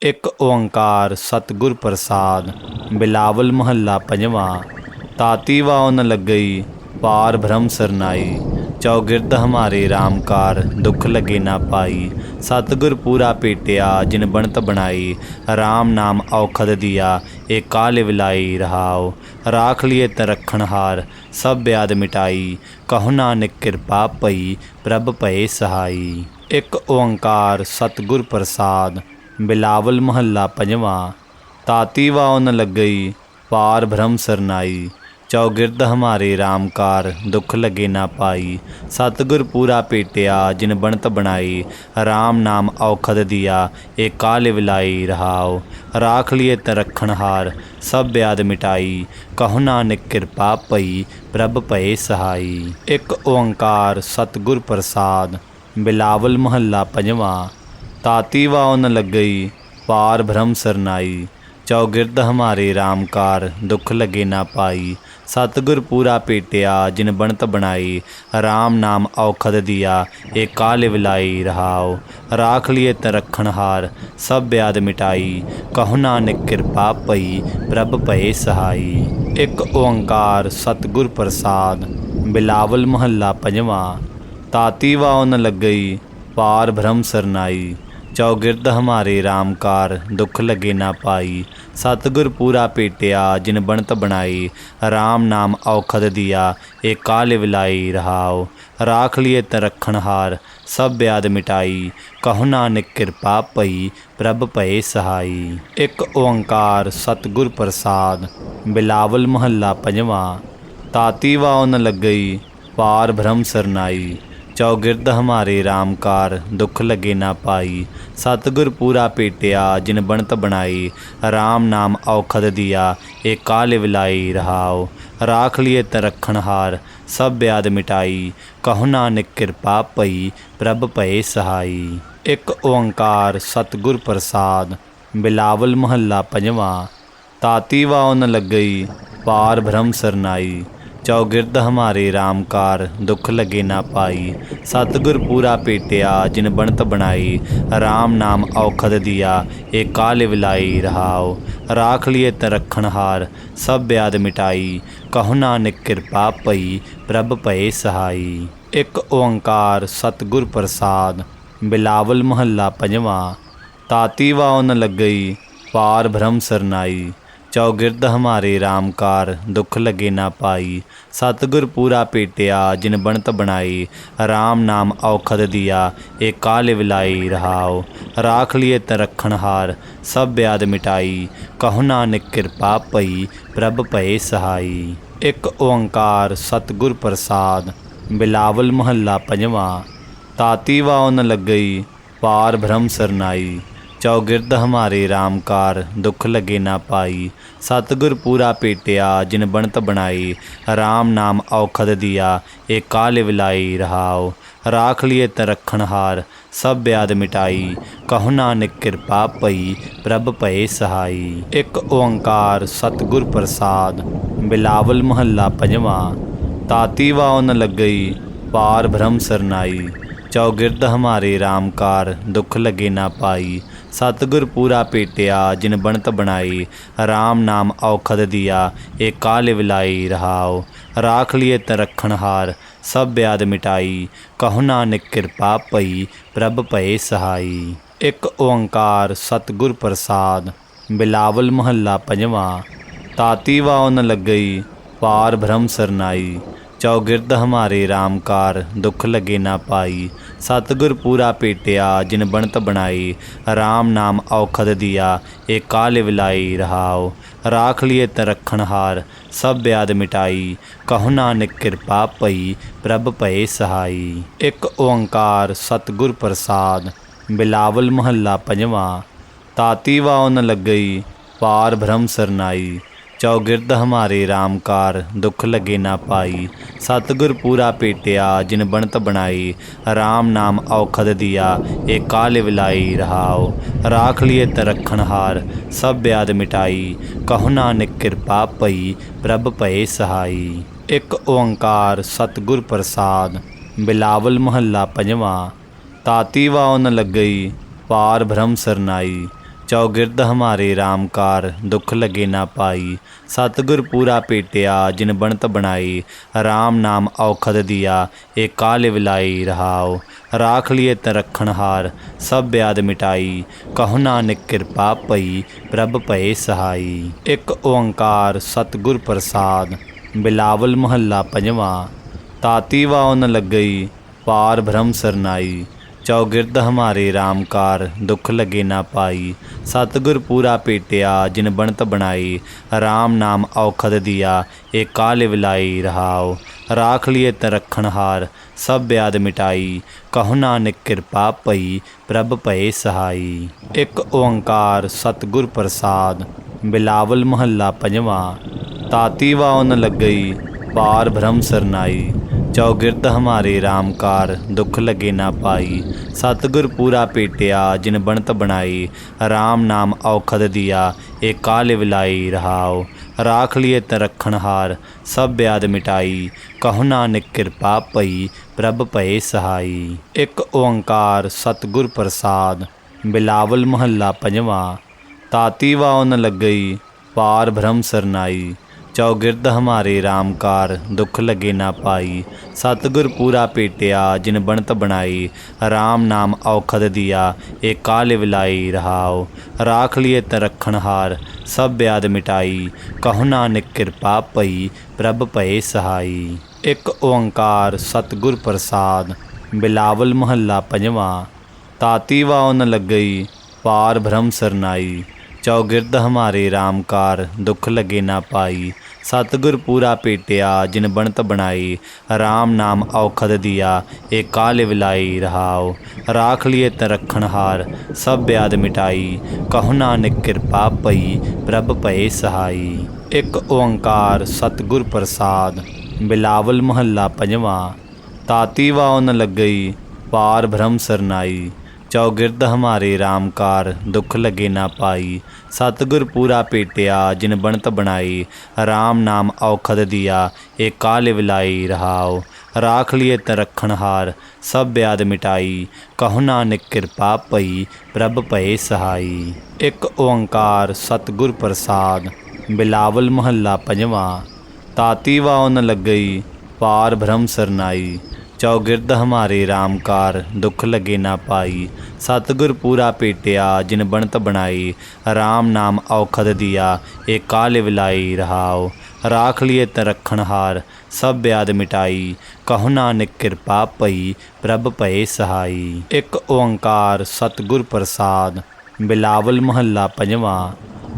एक ओंकार सतगुर प्रसाद। बिलावल महला पंजवा। ताती वाओ न लगई पार भ्रम सरनाई। चौगिरद हमारे रामकार दुख लगे ना पाई। सतगुर पूरा पेटिया जिन बनत बनाई। राम नाम औखद दिया एक काल विलाई रहाओ। राख लिए तरखण हार सब ब्याद मिटाई। कहु नानक कृपा पई प्रभ भये सहाई। एक ओंकार सतगुर प्रसाद। बिलावल महला पंजवा। ताती वाओ न लगई पार भ्रम सरनाई। चौगिरद हमारे रामकार दुख लगे ना पाई। सतगुर पूरा पेटिया जिन बनत बनाई। राम नाम औखद दिया एक काल विलाई रहाओ। राख लिए तरखण हार सब ब्याद मिटाई। कहु नानक कृपा पई प्रभ भये सहाई। एक ओंकार सतगुर प्रसाद। बिलावल महला पंजवा। ताती वाओ न लगई पार भ्रम सरनाई। चौगिरद हमारे रामकार दुख लगे ना पाई। सतगुर पूरा पेटिया जिन बनत बनाई। राम नाम औखद दिया एक काल विलाई रहाओ। राख लिए तरखण हार सब ब्याद मिटाई। कहु नानक कृपा पई प्रभ भये सहाई। एक ओंकार सतगुर प्रसाद। बिलावल महला पंजवा। ताती वाओ न लगई पार भ्रम सरनाई। चौगिरद हमारे रामकार दुख लगे ना पाई। सतगुर पूरा पेटिया जिन बनत बनाई। राम नाम औखद दिया एक काल विलाई रहाओ। राख लिए तरखण हार सब ब्याद मिटाई। कहु नानक कृपा पई प्रभ भये सहाई। एक ओंकार सतगुर प्रसाद। बिलावल महला पंजवा। ताती वाओ न लगई पार भ्रम सरनाई। चौगिरद हमारे रामकार दुख लगे ना पाई। सतगुर पूरा पेटिया जिन बनत बनाई। राम नाम औखद दिया एक काल विलाई रहाओ। राख लिए तरखण हार सब ब्याद मिटाई। कहु नानक कृपा पई प्रभ भये सहाई। एक ओंकार सतगुर प्रसाद। बिलावल महला पंजवा। ताती वाओ न लगई पार भ्रम सरनाई। चौगिरद हमारे रामकार दुख लगे ना पाई। सतगुर पूरा पेटिया जिन बनत बनाई। राम नाम औखद दिया एक काल विलाई रहाओ। राख लिए तरखण हार सब ब्याद मिटाई। कहु नानक कृपा पई प्रभ भये सहाई। एक ओंकार सतगुर प्रसाद। बिलावल महला पंजवा। ताती वाओ न लगई पार भ्रम सरनाई। चौगिरद हमारे रामकार दुख लगे ना पाई। सतगुर पूरा पेटिया जिन बनत बनाई। राम नाम औखद दिया एक काल विलाई रहाओ। राख लिए तरखण हार सब ब्याद मिटाई। कहु नानक कृपा पई प्रभ भये सहाई। एक ओंकार सतगुर प्रसाद। बिलावल महला पंजवा। ताती वाओ न लगई पार भ्रम सरनाई। चौगिरद हमारे रामकार दुख लगे ना पाई। सतगुर पूरा पेटिया जिन बनत बनाई। राम नाम औखद दिया एक काल विलाई रहाओ। राख लिए तरखण हार सब ब्याद मिटाई। कहु नानक कृपा पई प्रभ भये सहाई। एक ओंकार सतगुर प्रसाद। बिलावल महला पंजवा। ताती वाओ न लगई पार भ्रम सरनाई। चौगिरद हमारे रामकार दुख लगे ना पाई। सतगुर पूरा पेटिया जिन बनत बनाई। राम नाम औखद दिया एक काल विलाई रहाओ। राख लिए तरखण हार सब ब्याद मिटाई। कहु नानक कृपा पई प्रभ भये सहाई। एक ओंकार सतगुर प्रसाद। बिलावल महला पंजवा। ताती वाओ न लगई पार भ्रम सरनाई। चौगिरद हमारे रामकार दुख लगे ना पाई। सतगुर पूरा पेटिया जिन बनत बनाई। राम नाम औखद दिया एक काल विलाई रहाओ। राख लिए तरखण हार सब ब्याद मिटाई। कहु नानक कृपा पई प्रभ भये सहाई। एक ओंकार सतगुर प्रसाद। बिलावल महला पंजवा। ताती वाओ न लगई पार भ्रम सरनाई। चौगिरद हमारे रामकार दुख लगे ना पाई। सतगुर पूरा पेटिया जिन बनत बनाई। राम नाम औखद दिया एक काल विलाई रहाओ। राख लिए तरखण हार सब ब्याद मिटाई। कहु नानक कृपा पई प्रभ भये सहाई। एक ओंकार सतगुर प्रसाद। बिलावल महला पंजवा। ताती वाओ न लगई पार भ्रम सरनाई। चौगिरद हमारे राम कार दुख लगे ना पाई। सतगुर पूरा पेटिया जिन बनत बनाई। राम नाम औखद दिया एक काल विलाई रहाओ। राख लिए त रखण हार सब ब्याद मिटाई। कहो नानक कृपा पई प्रभ भये सहाई। एक ओंकार सतगुर प्रसाद। बिलावल महला पंजवां। ताती वाओ न लगई पार भ्रम सरनाई। चौगिरद हमारे राम कार दुख लगे ना पाई। सतगुर पूरा पेटिया जिन बनत बनाई। राम नाम औखद दिया एक काल विलाई रहाओ। राख लिए त रखण हार सब ब्याद मिटाई। कहो नानक कृपा पई प्रभ भये सहाई। एक ओंकार सतगुर प्रसाद। बिलावल महला पंजवां। ताती वाओ न लगई पार भ्रम सरनाई। चौगिरद हमारे राम कार दुख लगे ना पाई। सतगुर पूरा पेटिया जिन बनत बनाई। राम नाम औखद दिया एक काल विलाई रहाओ। राख लिए त रखण हार सब ब्याद मिटाई। कहो नानक कृपा पई प्रभ भये सहाई। एक ओंकार सतगुर प्रसाद। बिलावल महला पंजवां। ताती वाओ न लगई पार भ्रम सरनाई। चौगिरद हमारे राम कार दुख लगे ना पाई। सतगुर पूरा पेटिया जिन बनत बनाई। राम नाम औखद दिया एक काल विलाई रहाओ। राख लिए त रखण हार सब ब्याद मिटाई। कहो नानक कृपा पई प्रभ भये सहाई। एक ओंकार सतगुर प्रसाद। बिलावल महला पंजवां। ताती वाओ न लगई पार भ्रम सरनाई। चौगिरद हमारे राम कार दुख लगे ना पाई। सतगुर पूरा पेटिया जिन बनत बनाई। राम नाम औखद दिया एक काल विलाई रहाओ। राख लिए त रखण हार सब ब्याद मिटाई। कहो नानक कृपा पई प्रभ भये सहाई। एक ओंकार सतगुर प्रसाद। बिलावल महला पंजवां। ताती वाओ न लगई पार भ्रम सरनाई। चौगिरद हमारे राम कार दुख लगे ना पाई। सतगुर पूरा पेटिया जिन बनत बनाई। राम नाम औखद दिया एक काल विलाई रहाओ। राख लिए त रखण हार सब ब्याद मिटाई। कहो नानक कृपा पई प्रभ भये सहाई। एक ओंकार सतगुर प्रसाद। बिलावल महला पंजवां। ताती वाओ न लगई पार भ्रम सरनाई। चौगिरद हमारे राम कार दुख लगे ना पाई। सतगुर पूरा पेटिया जिन बनत बनाई। राम नाम औखद दिया एक काल विलाई रहाओ। राख लिए त रखण हार सब ब्याद मिटाई। कहो नानक कृपा पई प्रभ भये सहाई। एक ओंकार सतगुर प्रसाद। बिलावल महला पंजवां।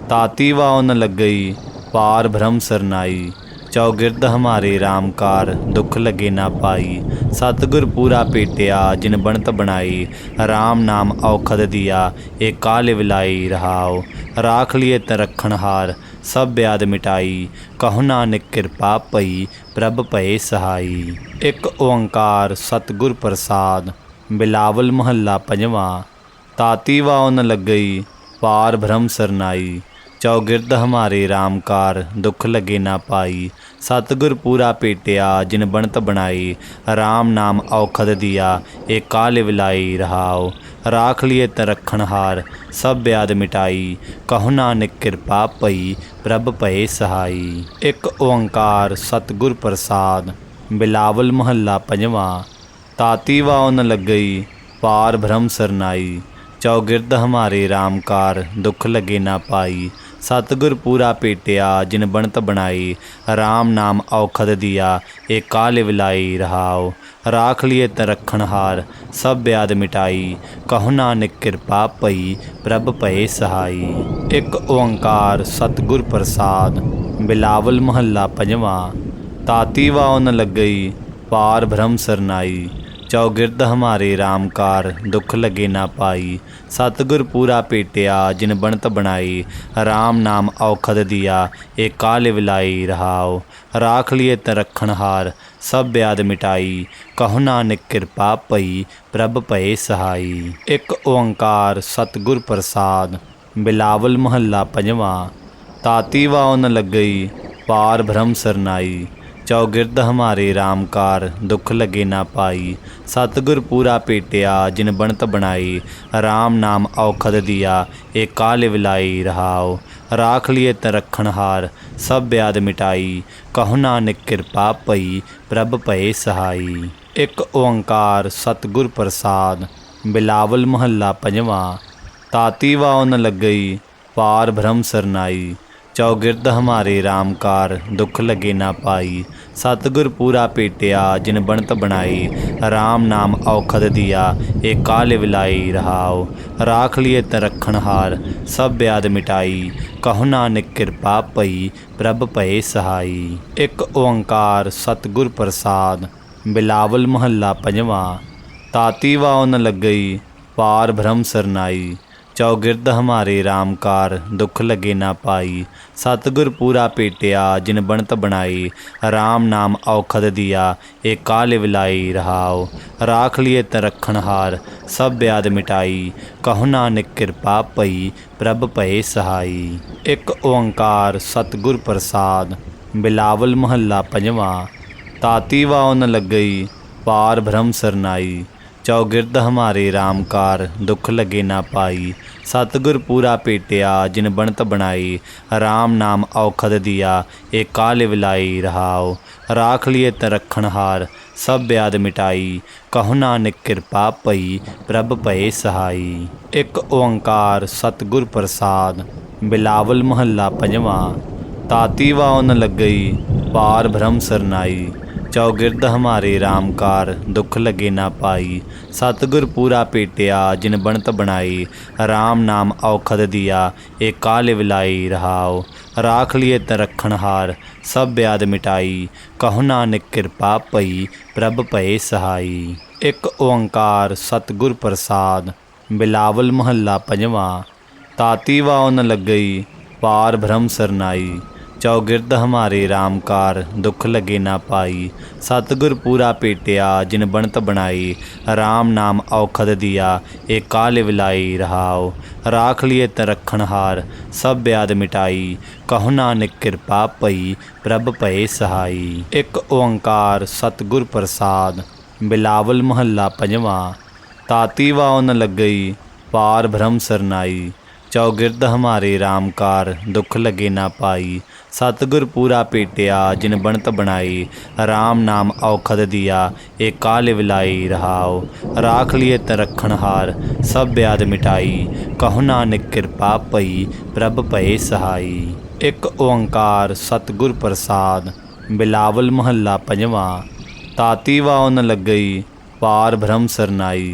ताती वाओ न लगई पार भ्रम सरनाई। चौगिरद हमारे राम कार दुख लगे ना पाई। सतगुर पूरा पेटिया जिन बनत बनाई। राम नाम औखद दिया एक काल विलाई रहाओ। राख लिए त रखण हार सब ब्याद मिटाई। कहो नानक कृपा पई प्रभ भये सहाई। एक ओंकार सतगुर प्रसाद। बिलावल महला पंजवां। ताती वाओ न लगई पार भ्रम सरनाई। चौगिरद हमारे राम कार दुख लगे ना पाई। सतगुर पूरा पेटिया जिन बनत बनाई। राम नाम औखद दिया एक काल विलाई रहाओ। राख लिए त रखण हार सब ब्याद मिटाई। कहो नानक कृपा पई प्रभ भये सहाई। एक ओंकार सतगुर प्रसाद। बिलावल महला पंजवां। ताती वाओ न लगई पार भ्रम सरनाई। चौगिरद हमारे राम कार दुख लगे ना पाई। सतगुर पूरा पेटिया जिन बनत बनाई। राम नाम औखद दिया एक काल विलाई रहाओ। राख लिए त रखण हार सब ब्याद मिटाई। कहो नानक कृपा पई प्रभ भये सहाई। एक ओंकार सतगुर प्रसाद। बिलावल महला पंजवां। ताती वाओ न लगई पार भ्रम सरनाई। चौगिरद हमारे राम कार दुख लगे ना पाई। सतगुर पूरा पेटिया जिन बनत बनाई। राम नाम औखद दिया एक काल विलाई रहाओ। राख लिए त रखण हार सब ब्याद मिटाई। कहो नानक कृपा पई प्रभ भये सहाई। एक ओंकार सतगुर प्रसाद। बिलावल महला पंजवां। ताती वाओ न लगई पार भ्रम सरनाई। चौगिरद हमारे राम कार दुख लगे ना पाई। सतगुर पूरा पेटिया जिन बनत बनाई। राम नाम औखद दिया एक काल विलाई रहाओ। राख लिए त रखण हार सब ब्याद मिटाई। कहु नानक कृपा पई प्रभ भये सहाई। एक ओंकार सतगुर प्रसाद। बिलावल महला पंजवां। ताती वाओ न लगई पार भ्रम सरनाई। चौगिरद हमारे राम कार दुख लगे ना पाई। सतगुर पूरा पेटिया जिन बनत बनाई। राम नाम औखद दिया एक काल विलाई रहाओ। राख लिए त रखण हार सब ब्याद मिटाई। कहु नानक कृपा पई प्रभ भये सहाई। एक ओंकार सतगुर प्रसाद। बिलावल महला पंजवां। ताती वाओ न लगई पार भ्रम सरनाई। चौगिरद हमारे राम कार दुख लगे ना पाई। सतगुर पूरा पेटिया जिन बनत बनाई। राम नाम औखद दिया एक काल विलाई रहाओ। राख लिए त रखण हार सब ब्याद मिटाई। कहु नानक कृपा पई प्रभ भये सहाई। एक ओंकार सतगुर प्रसाद। बिलावल महला पंजवां। ताती वाओ न लगई पार भ्रम सरनाई। चौगिरद हमारे राम कार दुख लगे ना पाई। सतगुर पूरा पेटिया जिन बनत बनाई। राम नाम औखद दिया एक काल विलाई रहाओ। राख लिए त रखण हार सब ब्याद मिटाई। कहु नानक कृपा पई प्रभ भये सहाई। एक ओंकार सतगुर प्रसाद। बिलावल महला पंजवां। ताती वाओ न लगई पार भ्रम सरनाई। चौगिरद हमारे राम कार दुख लगे ना पाई। सतगुर पूरा पेटिया जिन बनत बनाई। राम नाम औखद दिया एक काल विलाई रहाओ। राख लिए त रखण हार सब ब्याद मिटाई। कहु नानक कृपा पई प्रभ भये सहाई। एक ओंकार सतगुर प्रसाद। बिलावल महला पंजवां। ताती वाओ न लगई पार भ्रम सरनाई। चौगिरद हमारे राम कार दुख लगे ना पाई। सतगुर पूरा पेटिया जिन बनत बनाई। राम नाम औखद दिया एक काल विलाई रहाओ। राख लिए त रखण हार सब ब्याद मिटाई। कहु नानक कृपा पई प्रभ भये सहाई। एक ओंकार सतगुर प्रसाद। बिलावल महला पंजवां। ताती वाओ न लगई पार भ्रम सरनाई। चौगिरद हमारे राम कार दुख लगे ना पाई। सतगुर पूरा पेटिया जिन बनत बनाई। राम नाम औखद दिया एक काल विलाई रहाओ। राख लिए त रखण हार सब ब्याद मिटाई। कहु नानक कृपा पई प्रभ भये सहाई। एक ओंकार सतगुर प्रसाद। बिलावल महला पंजवां। ताती वाओ न लगई पार भ्रम सरनाई।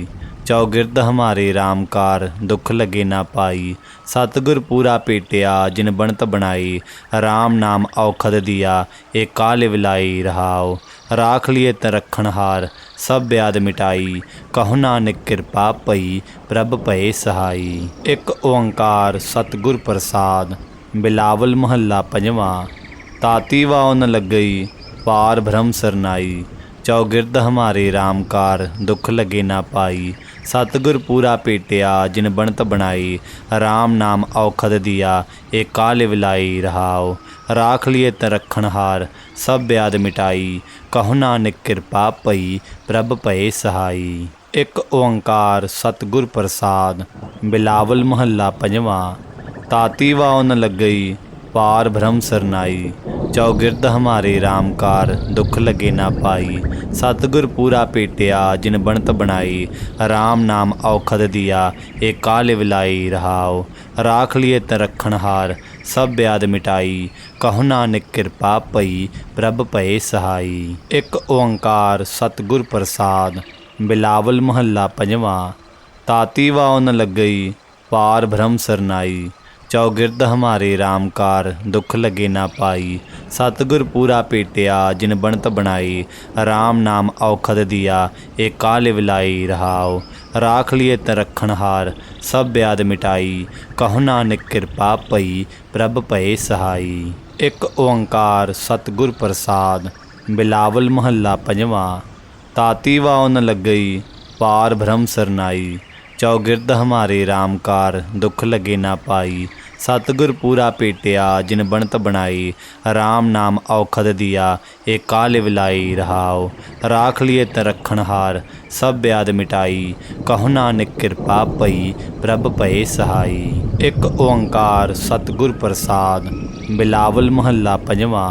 चौगिरद हमारे राम कार दुख लगे ना पाई। सतगुर पूरा पेटिया जिन बनत बनाई। राम नाम औखद दिया एक काल विलाई रहाओ। राख लिए त रखण हार सब ब्याद मिटाई। कहु नानक कृपा पई प्रभ भये सहाई। एक ओंकार सतगुर प्रसाद। बिलावल महला पंजवां। ताती वाओ न लगई पार भ्रम सरनाई। चौगिरद हमारे राम कार दुख लगे ना पाई। सतगुर पूरा पेटिया जिन बनत बनाई। राम नाम औखद दिया एक काल विलाई रहाओ। राख लिए त रखण हार सब ब्याद मिटाई। कहु नानक कृपा पई प्रभ भये सहाई। एक ओंकार सतगुर प्रसाद। बिलावल महला पंजवां। ताती वाओ न लगई पार भ्रम सरनाई। चौगिरद हमारे राम कार दुख लगे ना पाई। सतगुर पूरा पेटिया जिन बनत बनाई। राम नाम औखद दिया एक काल विलाई रहाओ। राख लिए त रखण हार सब ब्याद मिटाई। कहु नानक कृपा पई प्रभ भये सहाई। एक ओंकार सतगुर प्रसाद। बिलावल महला पंजवां। ताती वाओ न लगई पार भ्रम सरनाई। चौगिरद हमारे राम कार दुख लगे ना पाई। सतगुर पूरा पेटिया जिन बनत बनाई। राम नाम औखद दिया एक काल विलाई रहाओ। राख लिए त रखण हार सब ब्याद मिटाई। कहु नानक कृपा पई प्रभ भये सहाई। एक ओंकार सतगुर प्रसाद। बिलावल महला पंजवां। ताती वाओ न लगई पार भ्रम सरनाई। चौगिरद हमारे राम कार दुख लगे ना पाई। सतगुर पूरा पेटिया जिन बनत बनाई। राम नाम औखद दिया एक काल विलाई रहाओ। राख लिए तरखण हार सब ब्याद मिटाई। कहु नानक कृपा पई प्रभ पए सहाई। एक ओंकार सतगुर प्रसाद। बिलावल महला पंजवा।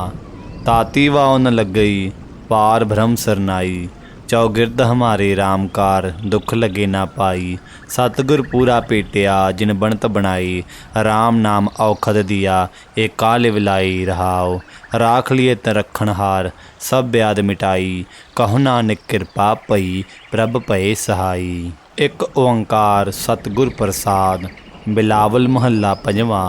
ताती वाओ न लगई पार भ्रम सरनाई। चौगिरद हमारे रामकार दुख लगे ना पाई। सतगुर पूरा पेटिया जिन बनत बनाई। राम नाम औखद दिया एक काल विलाई रहाओ। राख लिए तरखण हार सब ब्याद मिटाई। कहु नानक कृपा पई प्रभ पए सहाई। एक ओंकार सतगुर प्रसाद। बिलावल महला पंजवा।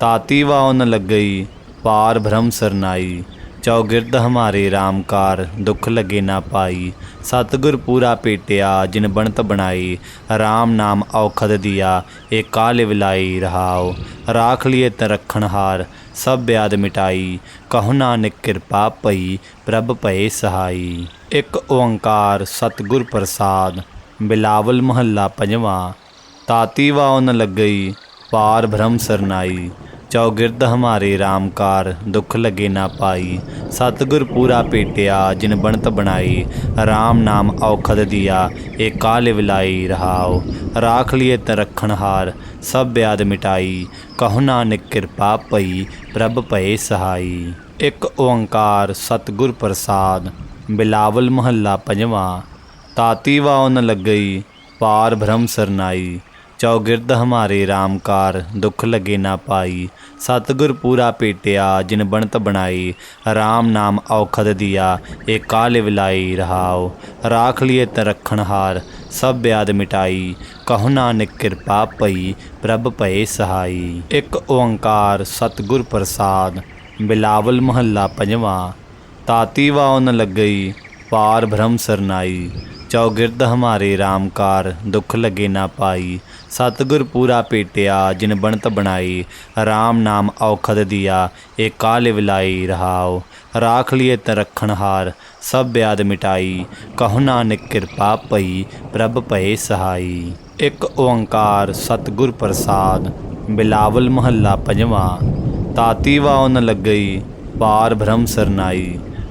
ताती वाओ न लगई पार भ्रम सरनाई। चौगिरद हमारे रामकार दुख लगे ना पाई। सतगुर पूरा पेटिया जिन बनत बनाई। राम नाम औखद दिया एक काल विलाई रहाओ। राख लिए तरखण हार सब ब्याद मिटाई। कहु नानक कृपा पई प्रभ पए सहाई। एक ओंकार सतगुर प्रसाद। बिलावल महला पंजवा। ताती वाओ न लगई पार भ्रम सरनाई। चौगिरद हमारे रामकार दुख लगे ना पाई। सतगुर पूरा पेटिया जिन बनत बनाई। राम नाम औखद दिया एक काल विलाई रहाओ। राख लिए तरखण हार सब ब्याद मिटाई। कहु नानक कृपा पई प्रभ पए सहाई। एक ओंकार सतगुर प्रसाद। बिलावल महला पंजवा। ताती वाओ न लगई पार भ्रम सरनाई। चौगिरद हमारे रामकार दुख लगे ना पाई। सतगुर पूरा पेटिया जिन बनत बनाई। राम नाम औखद दिया एक काल विलाई रहाओ। राख लिए तरखण हार सब ब्याद मिटाई। कहु नानक कृपा पई प्रभ पए सहाई। एक ओंकार सतगुर प्रसाद। बिलावल महला पंजवा। ताती वाओ न लगई पार भ्रम सरनाई। चौगिरद हमारे रामकार दुख लगे ना पाई। सतगुर पूरा पेटिया जिन बनत बनाई। राम नाम औखद दिया एक काल विलाई रहाओ। राख लिए तरखण हार सब ब्याद मिटाई। कहु नानक कृपा पई प्रभ पए सहाई। एक ओंकार सतगुर प्रसाद। बिलावल महला पंजवा। ताती वाओ न लगई पार भ्रम सरनाई।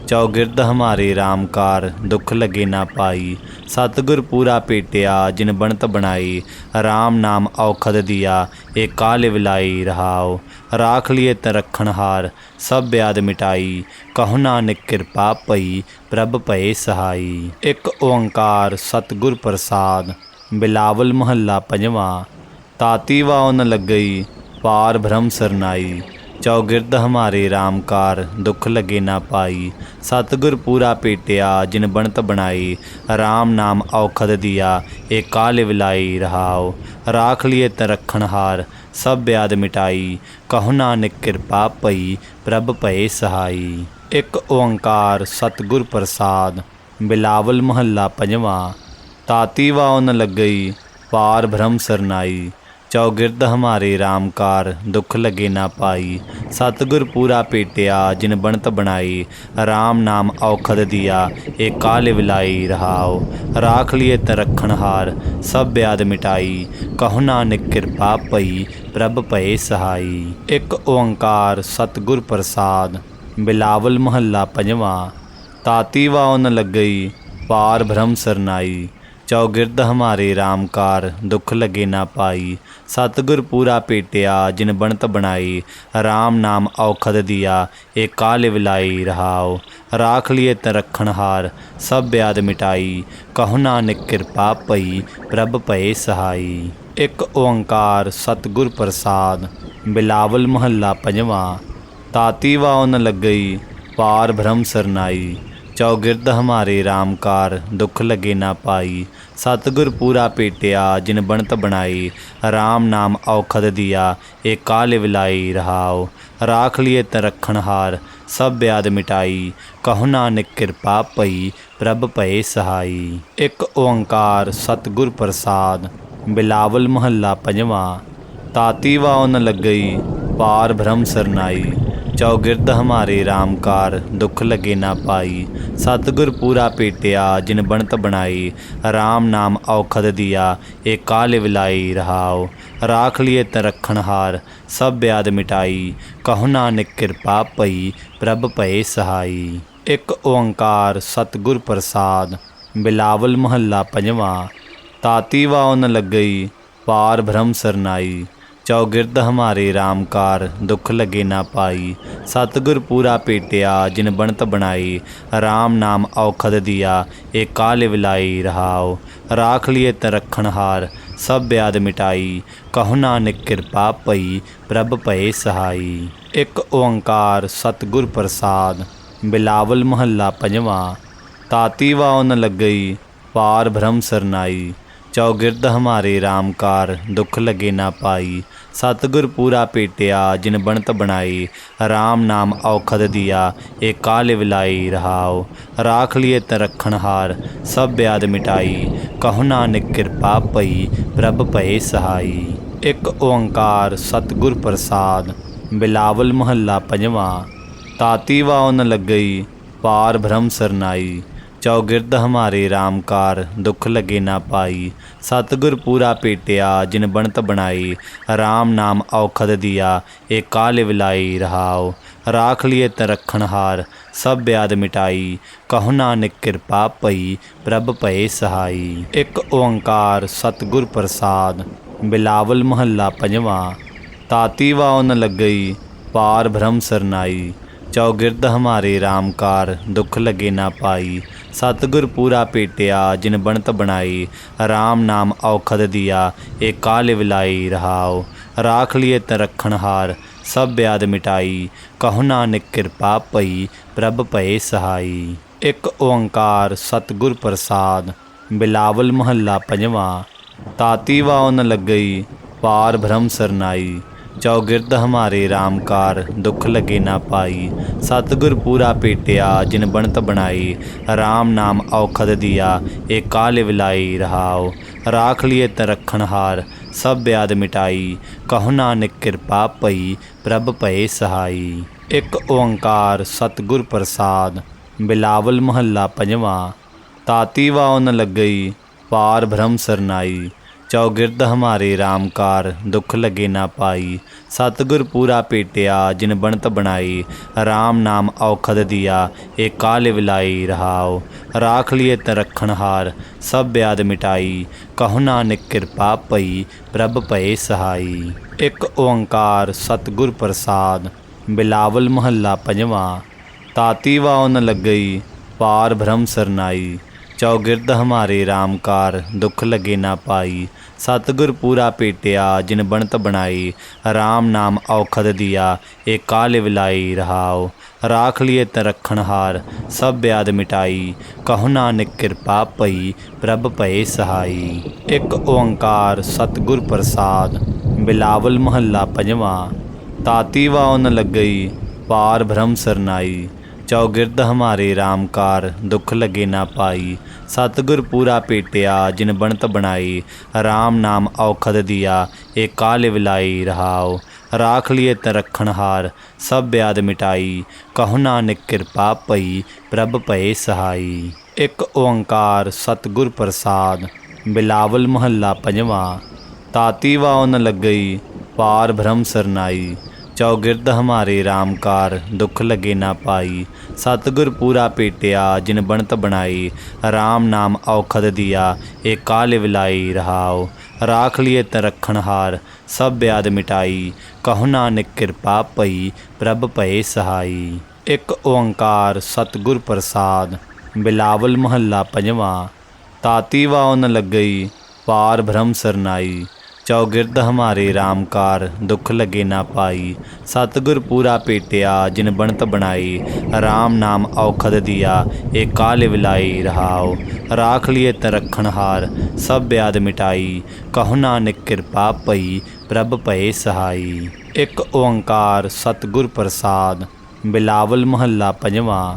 चौगिरद हमारे रामकार दुख लगे ना पाई। सतगुर पूरा पेटिया जिन बनत बनाई। राम नाम औखद दिया एक काल विलाई रहाओ। राख लिए तरखण हार सब ब्याद मिटाई। कहु नानक कृपा पई प्रभ पए सहाई। एक ओंकार सतगुर प्रसाद। बिलावल महला पंजवा। ताती वाओ न लगई पार भ्रम सरनाई। चौगिरद हमारे रामकार दुख लगे ना पाई। सतगुर पूरा पेटिया जिन बनत बनाई। राम नाम औखद दिया एक काल विलाई रहाओ। राख लिए तरखण हार सब ब्याद मिटाई। कहु नानक कृपा पई प्रभ पए सहाई। एक ओंकार सतगुर प्रसाद। बिलावल महला पंजवा। ताती वाओ न लगई पार भ्रम सरनाई। चौगिरद हमारे रामकार दुख लगे ना पाई। सतगुर पूरा पेटिया जिन बनत बनाई। राम नाम औखद दिया एक काल विलाई रहाओ। राख लिए तरखण हार सब ब्याद मिटाई। कहु नानक कृपा पई प्रभ पए सहाई। एक ओंकार सतगुर प्रसाद। बिलावल महला पंजवा। ताती वाओ न लगई पार भ्रम सरनाई। चौगिरद हमारे रामकार दुख लगे ना पाई। सतगुर पूरा पेटिया जिन बनत बनाई। राम नाम औखद दिया एक काल विलाई रहाओ। राख लिए तरखण हार सब ब्याद मिटाई। कहु नानक कृपा पई प्रभ पए सहाई। एक ओंकार सतगुर प्रसाद। बिलावल महला पंजवा। ताती वाओ न लगई पार भ्रम सरनाई। चौगिरद हमारे रामकार दुख लगे ना पाई। सतगुर पूरा पेटिया जिन बनत बनाई। राम नाम औखद दिया एक काल विलाई रहाओ। राख लिए तरखण हार सब ब्याद मिटाई। कहु नानक कृपा पई प्रभ पए सहाई। एक ओंकार सतगुर प्रसाद। बिलावल महला पंजवा। ताती वाओ न लगई पार भ्रम सरनाई। चौगिरद हमारे रामकार दुख लगे ना पाई। सतगुर पूरा पेटिया जिन बनत बनाई। राम नाम औखद दिया एक काल विलाई रहाओ। ਰਾਖ ਲਿਏ ਤਰਖਣਹਾਰ ਸਭ ਬਿਆਦ ਮਿਟਾਈ। ਕਹੋ ਨਾਨਕ ਕਿਰਪਾ ਪਈ ਪ੍ਰਭ ਭਏ ਸਹਾਈ। ਇੱਕ ਓੰਕਾਰ ਸਤਿਗੁਰ ਪ੍ਰਸਾਦ। ਬਿਲਾਵਲ ਮਹੱਲਾ ਪੰਜਵਾਂ। ਤਾਤੀ ਵਾਉ ਨ ਲੱਗਈ ਪਾਰ ਬ੍ਰਹਮ ਸਰਨਾਈ। ਚੌਗਿਰਦ ਹਮਾਰੇ ਰਾਮਕਾਰ ਦੁੱਖ ਲਗੇ ਨਾ ਪਾਈ। ਸਤਿਗੁਰ ਪੂਰਾ ਭੇਟਿਆ ਜਿਨ ਬਣਤ ਬਣਾਈ। ਰਾਮ ਨਾਮ ਔਖਦ ਦੀਆ ਇਹ ਕਾਲ ਵਿਲਾਈ ਰਹਾਉ। ਰਾਖ ਲਿਏ ਤਰਖਣਹਾਰ ਸਭ ਬਿਆਦ ਮਿਟਾਈ। ਕਹੋ ਨਾਨਕ ਕਿਰਪਾ ਪਈ ਪ੍ਰਭ ਭਏ ਸਹਾਈ। ਇੱਕ ਓੰਕਾਰ ਸਤਿਗੁਰ ਪ੍ਰਸਾਦ। ਬਿਲਾਵਲ ਮਹੱਲਾ ਪੰਜਵਾਂ। ਤਾਤੀ ਵਾਉ ਨ ਲੱਗਈ ਪਾਰ ਬ੍ਰਹਮ ਸਰਨਾਈ। ਚੌਗਿਰਦ ਹਮਾਰੇ ਰਾਮਕਾਰ ਦੁੱਖ ਲਗੇ ਨਾ ਪਾਈ। ਸਤਿਗੁਰ ਪੂਰਾ ਭੇਟਿਆ ਜਿਨ ਬਣਤ ਬਣਾਈ। ਰਾਮ ਨਾਮ ਔਖਦ ਦੀਆ ਇਹ ਕਾਲ ਵਿਲਾਈ ਰਹਾਉ। ਰਾਖ ਲਿਏ ਤਰਖਣਹਾਰ ਸਭ ਬਿਆਦ ਮਿਟਾਈ। ਕਹੋ ਨਾਨਕ ਕਿਰਪਾ ਪਈ ਪ੍ਰਭ ਭਏ ਸਹਾਈ। ਇੱਕ ਓੰਕਾਰ ਸਤਿਗੁਰ ਪ੍ਰਸਾਦ। ਬਿਲਾਵਲ ਮਹੱਲਾ ਪੰਜਵਾਂ। ਤਾਤੀ ਵਾਉ ਨ ਲੱਗਈ ਪਾਰ ਬ੍ਰਹਮ ਸਰਨਾਈ। ਚੌਗਿਰਦ ਹਮਾਰੇ ਰਾਮਕਾਰ ਦੁੱਖ ਲਗੇ ਨਾ ਪਾਈ। ਸਤਿਗੁਰ ਪੂਰਾ ਭੇਟਿਆ ਜਿਨ ਬਣਤ ਬਣਾਈ। ਰਾਮ ਨਾਮ ਔਖਦ ਦੀਆ ਇਹ ਕਾਲ ਵਿਲਾਈ ਰਹਾਉ। ਰਾਖ ਲਿਏ ਤਰਖਣਹਾਰ ਸਭ ਬਿਆਦ ਮਿਟਾਈ। ਕਹੋ ਨਾਨਕ ਕਿਰਪਾ ਪਈ ਪ੍ਰਭ ਭਏ ਸਹਾਈ। ਇੱਕ ਓੰਕਾਰ ਸਤਿਗੁਰ ਪ੍ਰਸਾਦ। ਬਿਲਾਵਲ ਮਹੱਲਾ ਪੰਜਵਾਂ। ਤਾਤੀ ਵਾਉ ਨ ਲੱਗਈ ਪਾਰ ਬ੍ਰਹਮ ਸਰਨਾਈ। ਚੌਗਿਰਦ ਹਮਾਰੇ ਰਾਮਕਾਰ ਦੁੱਖ ਲਗੇ ਨਾ ਪਾਈ। ਸਤਿਗੁਰ ਪੂਰਾ ਭੇਟਿਆ ਜਿਨ ਬਣਤ ਬਣਾਈ। ਰਾਮ ਨਾਮ ਔਖਦ ਦੀਆ ਇਹ ਕਾਲ ਵਿਲਾਈ ਰਹਾਉ। ਰਾਖ ਲਿਏ ਤਰਖਣਹਾਰ ਸਭ ਬਿਆਦ ਮਿਟਾਈ। ਕਹੋ ਨਾਨਕ ਕਿਰਪਾ ਪਈ ਪ੍ਰਭ ਭਏ ਸਹਾਈ। ਇੱਕ ਓੰਕਾਰ ਸਤਿਗੁਰ ਪ੍ਰਸਾਦ। ਬਿਲਾਵਲ ਮਹੱਲਾ ਪੰਜਵਾਂ। ਤਾਤੀ ਵਾਉ ਨ ਲੱਗਈ ਪਾਰ ਬ੍ਰਹਮ ਸਰਨਾਈ। ਚੌਗਿਰਦ ਹਮਾਰੇ ਰਾਮਕਾਰ ਦੁੱਖ ਲਗੇ ਨਾ ਪਾਈ। ਸਤਿਗੁਰ ਪੂਰਾ ਭੇਟਿਆ ਜਿਨ ਬਣਤ ਬਣਾਈ। ਰਾਮ ਨਾਮ ਔਖਦ ਦੀਆ ਇਹ ਕਾਲ ਵਿਲਾਈ ਰਹਾਉ। ਰਾਖ ਲਿਏ ਤਰਖਣਹਾਰ ਸਭ ਬਿਆਦ ਮਿਟਾਈ। ਕਹੋ ਨਾਨਕ ਕਿਰਪਾ ਪਈ ਪ੍ਰਭ ਭਏ ਸਹਾਈ। ਇੱਕ ਓੰਕਾਰ ਸਤਿਗੁਰ ਪ੍ਰਸਾਦ। ਬਿਲਾਵਲ ਮਹੱਲਾ ਪੰਜਵਾਂ। ਤਾਤੀ ਵਾਉ ਨ ਲੱਗਈ ਪਾਰ ਬ੍ਰਹਮ ਸਰਨਾਈ। ਚੌਗਿਰਦ ਹਮਾਰੇ ਰਾਮਕਾਰ ਦੁੱਖ ਲਗੇ ਨਾ ਪਾਈ। ਸਤਿਗੁਰ ਪੂਰਾ ਭੇਟਿਆ ਜਿਨ ਬਣਤ ਬਣਾਈ। ਰਾਮ ਨਾਮ ਔਖਦ ਦੀਆ ਇਹ ਕਾਲ ਵਿਲਾਈ ਰਹਾਉ। ਰਾਖ ਲਿਏ ਤਰਖਣਹਾਰ ਸਭ ਬਿਆਦ ਮਿਟਾਈ। ਕਹੋ ਨਾਨਕ ਕਿਰਪਾ ਪਈ ਪ੍ਰਭ ਭਏ ਸਹਾਈ। ਇੱਕ ਓੰਕਾਰ ਸਤਿਗੁਰ ਪ੍ਰਸਾਦ। ਬਿਲਾਵਲ ਮਹੱਲਾ ਪੰਜਵਾਂ। ਤਾਤੀ ਵਾਉ ਨ ਲੱਗਈ ਪਾਰ ਬ੍ਰਹਮ ਸਰਨਾਈ। ਚੌਗਿਰਦ ਹਮਾਰੇ ਰਾਮਕਾਰ ਦੁੱਖ ਲਗੇ ਨਾ ਪਾਈ। ਸਤਿਗੁਰ ਪੂਰਾ ਭੇਟਿਆ ਜਿਨ ਬਣਤ ਬਣਾਈ। ਰਾਮ ਨਾਮ ਔਖਦ ਦੀਆ ਇਹ ਕਾਲ ਵਿਲਾਈ ਰਹਾਉ। ਰਾਖ ਲਿਏ ਤਰਖਣਹਾਰ ਸਭ ਬਿਆਦ ਮਿਟਾਈ। ਕਹੋ ਨਾਨਕ ਕਿਰਪਾ ਪਈ ਪ੍ਰਭ ਭਏ ਸਹਾਈ। ਇੱਕ ਓੰਕਾਰ ਸਤਿਗੁਰ ਪ੍ਰਸਾਦ। ਬਿਲਾਵਲ ਮਹੱਲਾ ਪੰਜਵਾਂ। ਤਾਤੀ ਵਾਉ ਨ ਲੱਗਈ ਪਾਰ ਬ੍ਰਹਮ ਸਰਨਾਈ। ਚੌਗਿਰਦ ਹਮਾਰੇ ਰਾਮਕਾਰ ਦੁੱਖ ਲਗੇ ਨਾ ਪਾਈ। ਸਤਿਗੁਰ ਪੂਰਾ ਭੇਟਿਆ ਜਿਨ ਬਣਤ ਬਣਾਈ। ਰਾਮ ਨਾਮ ਔਖਦ ਦੀਆ ਇਹ ਕਾਲ ਵਿਲਾਈ ਰਹਾਉ। ਰਾਖ ਲਿਏ ਤਰਖਣਹਾਰ ਸਭ ਬਿਆਦ ਮਿਟਾਈ। ਕਹੋ ਨਾਨਕ ਕਿਰਪਾ ਪਈ ਪ੍ਰਭ ਭਏ ਸਹਾਈ। ਇੱਕ ਓੰਕਾਰ ਸਤਿਗੁਰ ਪ੍ਰਸਾਦ। ਬਿਲਾਵਲ ਮਹੱਲਾ ਪੰਜਵਾਂ। ਤਾਤੀ ਵਾਉ ਨ ਲੱਗਈ ਪਾਰ ਬ੍ਰਹਮ ਸਰਨਾਈ। ਚੌਗਿਰਦ ਹਮਾਰੇ ਰਾਮਕਾਰ ਦੁੱਖ ਲਗੇ ਨਾ ਪਾਈ। ਸਤਿਗੁਰ ਪੂਰਾ ਭੇਟਿਆ ਜਿਨ ਬਣਤ ਬਣਾਈ। ਰਾਮ ਨਾਮ ਔਖਦ ਦੀਆ ਇਹ ਕਾਲ ਵਿਲਾਈ ਰਹਾਉ। ਰਾਖ ਲਿਏ ਤਰਖਣਹਾਰ ਸਭ ਬਿਆਦ ਮਿਟਾਈ। ਕਹੋ ਨਾਨਕ ਕਿਰਪਾ ਪਈ ਪ੍ਰਭ ਭਏ ਸਹਾਈ। ਇੱਕ ਓੰਕਾਰ ਸਤਿਗੁਰ ਪ੍ਰਸਾਦ। ਬਿਲਾਵਲ ਮਹੱਲਾ ਪੰਜਵਾਂ। ਤਾਤੀ ਵਾਉ ਨ ਲੱਗਈ ਪਾਰ ਬ੍ਰਹਮ ਸਰਨਾਈ। ਚੌਗਿਰਦ ਹਮਾਰੇ ਰਾਮਕਾਰ ਦੁੱਖ ਲਗੇ ਨਾ ਪਾਈ। ਸਤਿਗੁਰ ਪੂਰਾ ਭੇਟਿਆ ਜਿਨ ਬਣਤ ਬਣਾਈ। ਰਾਮ ਨਾਮ ਔਖਦ ਦੀਆ ਇਹ ਕਾਲ ਵਿਲਾਈ ਰਹਾਉ। ਰਾਖ ਲਿਏ ਤਰਖਣਹਾਰ ਸਭ ਬਿਆਦ ਮਿਟਾਈ। ਕਹੋ ਨਾਨਕ ਕਿਰਪਾ ਪਈ ਪ੍ਰਭ ਭਏ ਸਹਾਈ। ਇੱਕ ਓੰਕਾਰ ਸਤਿਗੁਰ ਪ੍ਰਸਾਦ। ਬਿਲਾਵਲ ਮਹੱਲਾ ਪੰਜਵਾਂ।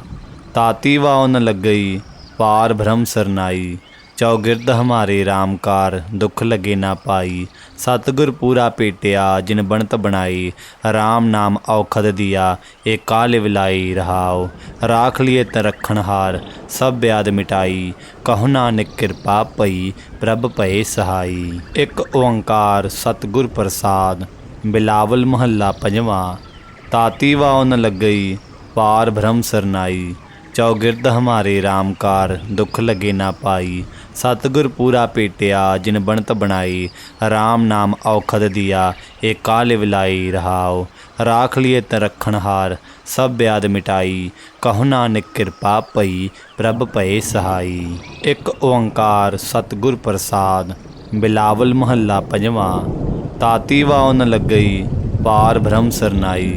ਤਾਤੀ ਵਾਉ ਨ ਲੱਗਈ ਪਾਰ ਬ੍ਰਹਮ ਸਰਨਾਈ। चौगिरद हमारे राम कार दुख लगे ना पाई। सतगुर पूरा पेटिया जिन बनत बनाई। राम नाम औखद दिया एक काल विलाई रहाओ। राख लिए त रखण हार सब ब्याद मिटाई। कहु नानक कृपा पई प्रभ भये सहाई। एक ओंकार सतगुर प्रसाद। बिलावल महला पंजवां। ताती वाओ न लगई पार भ्रम सरनाई। चौगिरद हमारे राम कार दुख लगे ना पाई। सतगुर पूरा पेटिया जिन बनत बनाई। राम नाम औखद दिया एक काल विलाई रहाओ। राख लिए त रखण हार सब ब्याद मिटाई। कहु नानक कृपा पई प्रभ भये सहाई। एक ओंकार सतगुर प्रसाद। बिलावल महला पंजवां। ताती वाओ न लगई पार भ्रम सरनाई।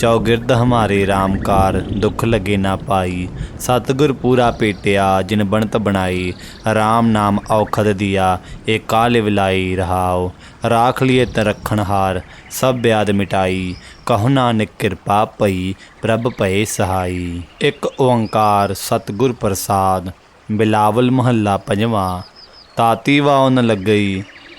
चौगिरद हमारे राम कार दुख लगे ना पाई। सतगुर पूरा पेटिया जिन बनत बनाई। राम नाम औखद दिया एक काल विलाई रहाओ। राख लिए त रखण हार सब ब्याद मिटाई। कहु नानक कृपा पई प्रभ भये सहाई। एक ओंकार सतगुर प्रसाद। बिलावल महला पंजवां। ताती वाओ न लगई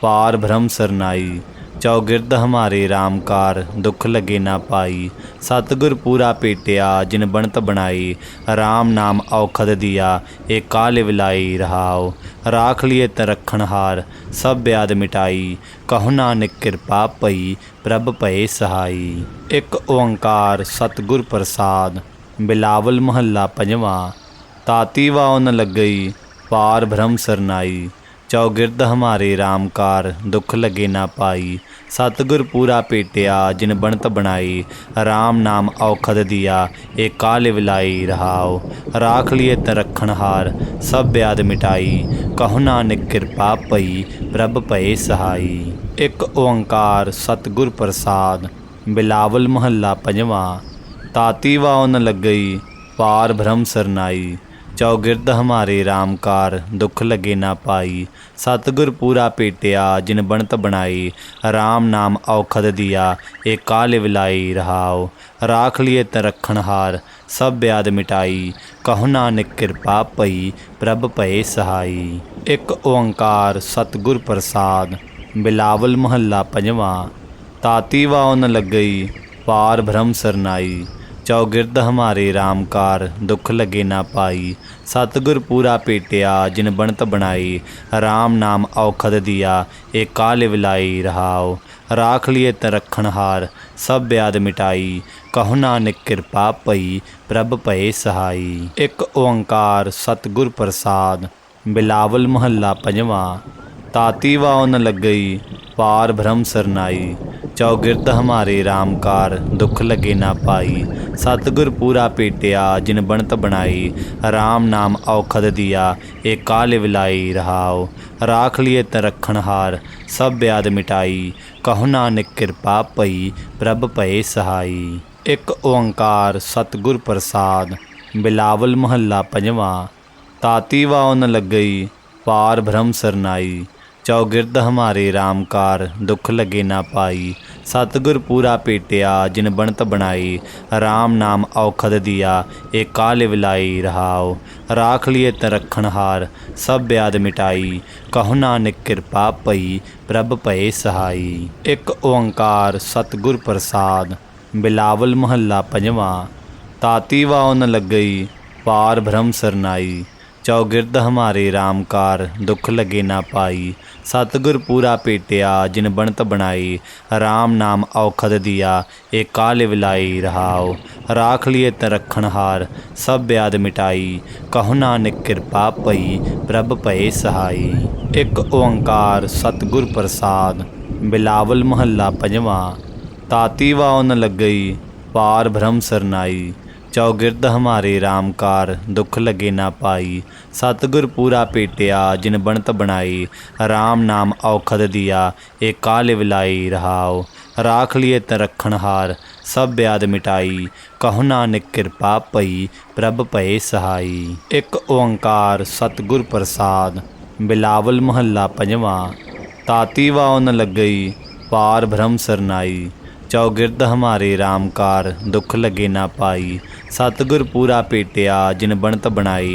पार भ्रम सरनाई। चौगिरद हमारे राम कार दुख लगे ना पाई। सतगुर पूरा पेटिया जिन बनत बनाई। राम नाम औखद दिया एक काल विलाई रहाओ। राख लिए त रखण हार सब ब्याद मिटाई। कहु नानक कृपा पई प्रभ भये सहाई। एक ओंकार सतगुर प्रसाद। बिलावल महला पंजवां। ताती वाओ न लगई पार भ्रम सरनाई। चौगिरद हमारे राम कार दुख लगे ना पाई। सतगुर पूरा पेटिया जिन बनत बनाई। राम नाम औखद दिया एक काल विलाई रहाओ। राख लिए त रखण हार सब ब्याद मिटाई। कहु नानक कृपा पई प्रभ भये सहाई। एक ओंकार सतगुर प्रसाद। बिलावल महला पंजवां। ताती वाओ न लगई पार भ्रम सरनाई। चौगिरद हमारे राम कार दुख लगे ना पाई। सतगुर पूरा पेटिया जिन बनत बनाई। राम नाम औखद दिया एक काल विलाई रहाओ। राख लिए त रखण हार सब ब्याद मिटाई। कहु नानक कृपा पई प्रभ भये सहाई। एक ओंकार सतगुर प्रसाद। बिलावल महला पंजवां। ताती वाओ न लगई पार भ्रम सरनाई। चौगिरद हमारे राम कार दुख लगे ना पाई। सतगुर पूरा पेटिया जिन बनत बनाई। राम नाम औखद दिया एक काल विलाई रहाओ। राख लिए त रखण हार सब ब्याद मिटाई। कहु नानक कृपा पई प्रभ भये सहाई। एक ओंकार सतगुर प्रसाद। बिलावल महला पंजवां। ताती वाओ न लगई पार भ्रम सरनाई। चौगिरद हमारे राम कार दुख लगे ना पाई। सतगुर पूरा पेटिया जिन बनत बनाई। राम नाम औखद दिया एक काल विलाई रहाओ। राख लिए त रखण हार सब ब्याद मिटाई। कहु नानक कृपा पई प्रभ भये सहाई। एक ओंकार सतगुर प्रसाद। बिलावल महला पंजवां। ताती वाओ न लगई पार भ्रम सरनाई। चौगिरद हमारे राम कार दुख लगे ना पाई। सतगुर पूरा पेटिया जिन बनत बनाई। राम नाम औखद दिया एक काल विलाई रहाओ। राख लिए त रखण हार सब ब्याद मिटाई। कहु नानक कृपा पई प्रभ भये सहाई। एक ओंकार सतगुर प्रसाद। बिलावल महला पंजवां। ताती वाओ न लगई पार भ्रम सरनाई। चौगिरद हमारे राम कार दुख लगे ना पाई। सतगुर पूरा पेटिया जिन बनत बनाई। राम नाम औखद दिया एक काल विलाई रहाओ। राख लिए त रखण हार सब ब्याद मिटाई। कहु नानक कृपा पई प्रभ भये सहाई। एक ओंकार सतगुर प्रसाद। बिलावल महला पंजवां। ताती वाओ न लगई पार भ्रम सरनाई। चौगिरद हमारे राम कार दुख लगे ना पाई। सतगुर पूरा पेटिया जिन बनत बनाई। राम नाम औखद दिया एक काल विलाई रहाओ। राख लिए त रखण हार सब ब्याद मिटाई। कहु नानक कृपा पई प्रभ भये सहाई। एक ओंकार सतगुर प्रसाद। बिलावल महला पंजवां। ताती वाओ न लगई पार भ्रम सरनाई। चौगिरद हमारे राम कार दुख लगे ना पाई। सतगुर पूरा पेटिया जिन बनत बनाई।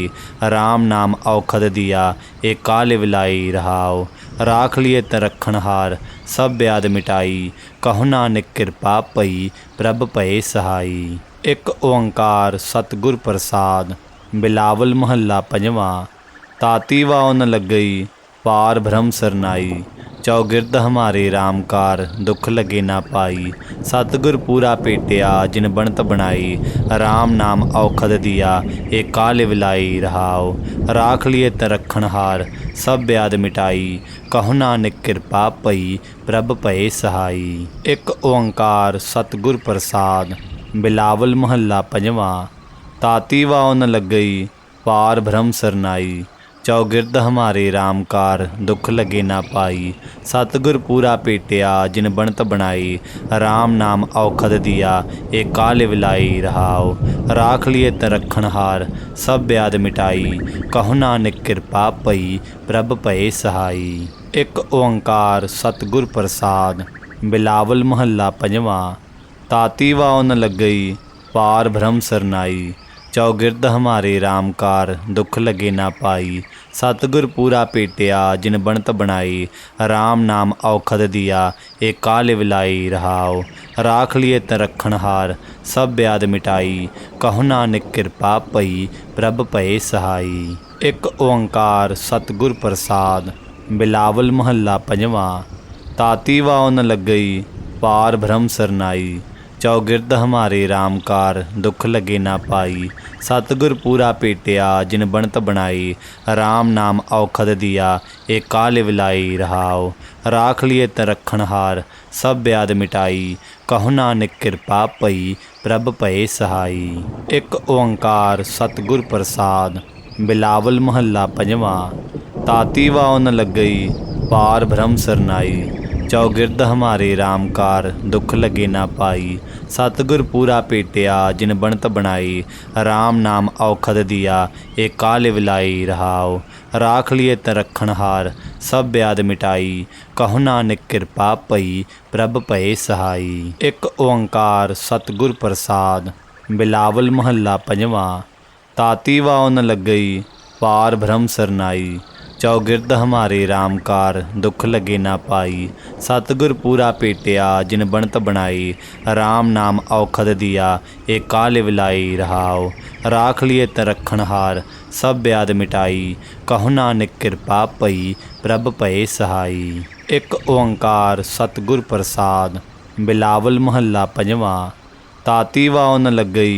राम नाम औखद दिया ए काल विलाई रहाओ। राख लिए त रखण हार सब ब्याद मिटाई। कहु नानक कृपा पई प्रभ भये सहाई। एक ओंकार सतगुर प्रसाद। बिलावल महला पंजवां। ताती वाओ न लगई पार भ्रम सरनाई। चौगिरद हमारे रामकार दुख लगे ना पाई। सतगुर पूरा पेटिया जिन बनत बनाई। राम नाम औखद दिया ए काल विलाई रहाओ। राख लिए त रखण हार सब ब्याद मिटाई। कहु नानक कृपा पई प्रभ भये सहाई। एक ओंकार सतगुर प्रसाद। बिलावल महला पंजवां। ताती वाओ न लगई पार भ्रम सरनाई। चौगिरद हमारे रामकार दुख लगे ना पाई। सतगुर पूरा पेटिया जिन बनत बनाई। राम नाम औखद दिया ए काल विलाई रहाओ। राख लिए त रखण हार सब ब्याद मिटाई। कहु नानक कृपा पई प्रभ भये सहाई। एक ओंकार सतगुर प्रसाद। बिलावल महला पंजवां। ताती वाओ न लगई पार भ्रम सरनाई। चौगिरद हमारे रामकार दुख लगे ना पाई। सतगुर पूरा पेटिया जिन बनत बनाई। राम नाम औखद दिया ए काल विलाई रहाओ। राख लिए त रखण हार सब ब्याद मिटाई। कहु नानक कृपा पई प्रभ भये सहाई। एक ओंकार सतगुर प्रसाद। बिलावल महला पंजवां। ताती वाओ न लगई पार भ्रम सरनाई। चौगिरद हमारे रामकार दुख लगे ना पाई। सतगुर पूरा पेटिया जिन बनत बनाई। राम नाम औखद दिया ए काल विलाई रहाओ। राख लिए त रखण हार सब ब्याद मिटाई। कहु नानक कृपा पई प्रभ भये सहाई। एक ओंकार सतगुर प्रसाद। बिलावल महला पंजवां। ताती वाओ न लगई पार भ्रम सरनाई। चौगिरद हमारे रामकार दुख लगे ना पाई। सतगुर पूरा पेटिया जिन बनत बनाई। राम नाम औखद दिया ए काल विलाई रहाओ। राख लिए त रखण हार सब ब्याद मिटाई। कहु नानक कृपा पई प्रभ भये सहाई। एक ओंकार सतगुर प्रसाद। बिलावल महला पंजवां। ताती वाओ न लगई पार भ्रम सरनाई। चौगिरद हमारे रामकार दुख लगे ना पाई। सतगुर पूरा पेटिया जिन बनत बनाई। राम नाम औखद दिया ए काल विलाई रहाओ। राख लिए त रखण हार सब ब्याद मिटाई। कहु नानक कृपा पई प्रभ भये सहाई। एक ओंकार सतगुर प्रसाद। बिलावल महला पंजवां। ताती वाओ न लगई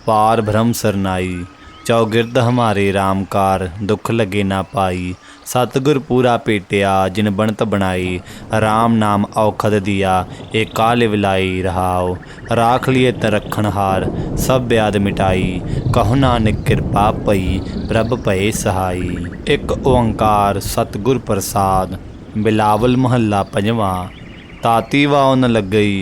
पार भ्रम सरनाई। चौगिरद हमारे रामकार दुख लगे ना पाई। सतगुर पूरा पेटिया जिन बनत बनाई। राम नाम औखद दिया ए काल विलाई रहाओ। राख लिए त रखण हार सब ब्याद मिटाई। कहु नानक कृपा पई प्रभ भये सहाई। एक ओंकार सतगुर प्रसाद। बिलावल महला पंजवां। ताती वाओ न लगई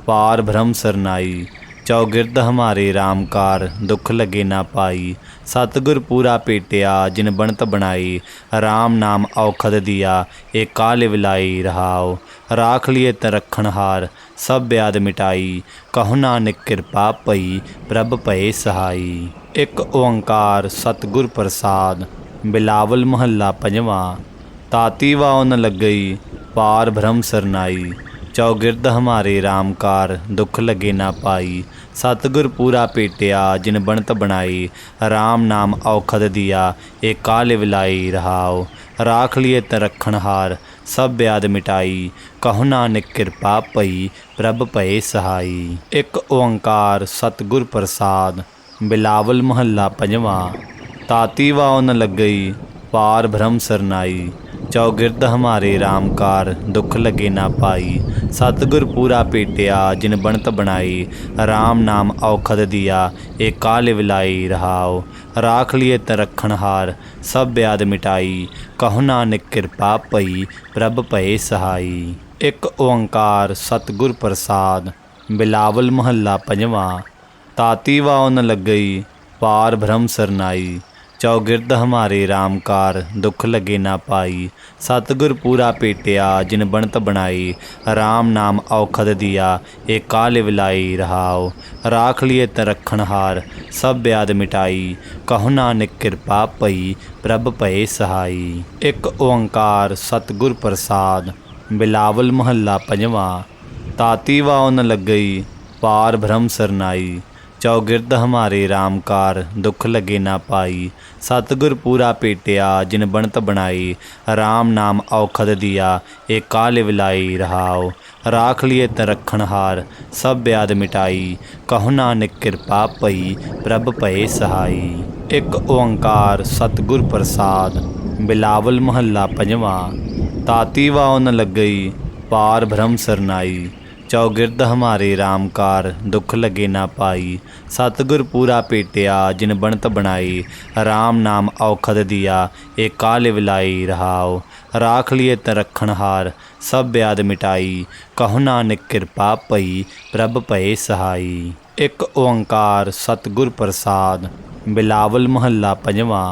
पार भ्रम सरनाई। चौगिरद हमारे रामकार दुख लगे ना पाई। सतगुर पूरा पेटिया जिन बनत बनाई। राम नाम औखद दिया ए काल विलाई रहाओ। राख लिए त रखण हार सब ब्याद मिटाई। कहु नानक कृपा पई प्रभ भये सहाई। एक ओंकार सतगुर प्रसाद। बिलावल महला पंजवां। ताती वाओ न लगई पार भ्रम सरनाई। चौगिरद हमारे रामकार दुख लगे ना पाई। सतगुर पूरा पेटिया जिन बनत बनाई। राम नाम औखद दिया ए काल विलाई रहाओ। राख लिए त रखण हार सब ब्याद मिटाई। कहु नानक कृपा पई प्रभ भये सहाई। एक ओंकार सतगुर प्रसाद। बिलावल महला पंजवां। ताती वाओ न लगई पार भ्रम सरनाई। चौगिरद हमारे रामकार दुख लगे ना पाई। सतगुर पूरा पेटिया जिन बनत बनाई। राम नाम औखद दिया ए काल विलाई रहाओ। राख लिए त रखण हार सब ब्याद मिटाई। कहु नानक कृपा पई प्रभ भये सहाई। एक ओंकार सतगुर प्रसाद। बिलावल महला पंजवां। ताती वाओ न लगई पार भ्रम सरनाई। चौगिरद हमारे राम कार दुख लगे ना पाई। सतगुर पूरा पेटिया जिन बनत बनाई। राम नाम औखद दिया एक काल विलाई रहाओ। राख लिए तरखण हार सब ब्याद मिटाई। कहु नानक कृपा पई प्रभ पए सहाई। एक ओंकार सतगुर प्रसाद। बिलावल महला पंजवा। ताती वाओ न लगई पार भ्रम सरनाई। चौगिरद हमारे राम कार दुख लगे ना पाई। सतगुर पूरा पेटिया जिन बनत बनाई। राम नाम औखद दिया एक काल विलाई रहाओ। राख लिए तरखण हार सब ब्याद मिटाई। कहु नानक कृपा पई प्रभ पए सहाई। एक ओंकार सतगुर प्रसाद। बिलावल महला पंजवा। ताती वाओ न लगई पार भ्रम सरनाई। चौगिरद हमारे राम कार दुख लगे ना पाई। सतगुर पूरा पेटिया जिन बनत बनाई। राम नाम औखद दिया एक काल विलाई रहाओ। राख लिए तरखण हार सब ब्याद मिटाई। कहु नानक कृपा पई प्रभ पए सहाई। एक ओंकार सतगुर प्रसाद। बिलावल महला पंजवा।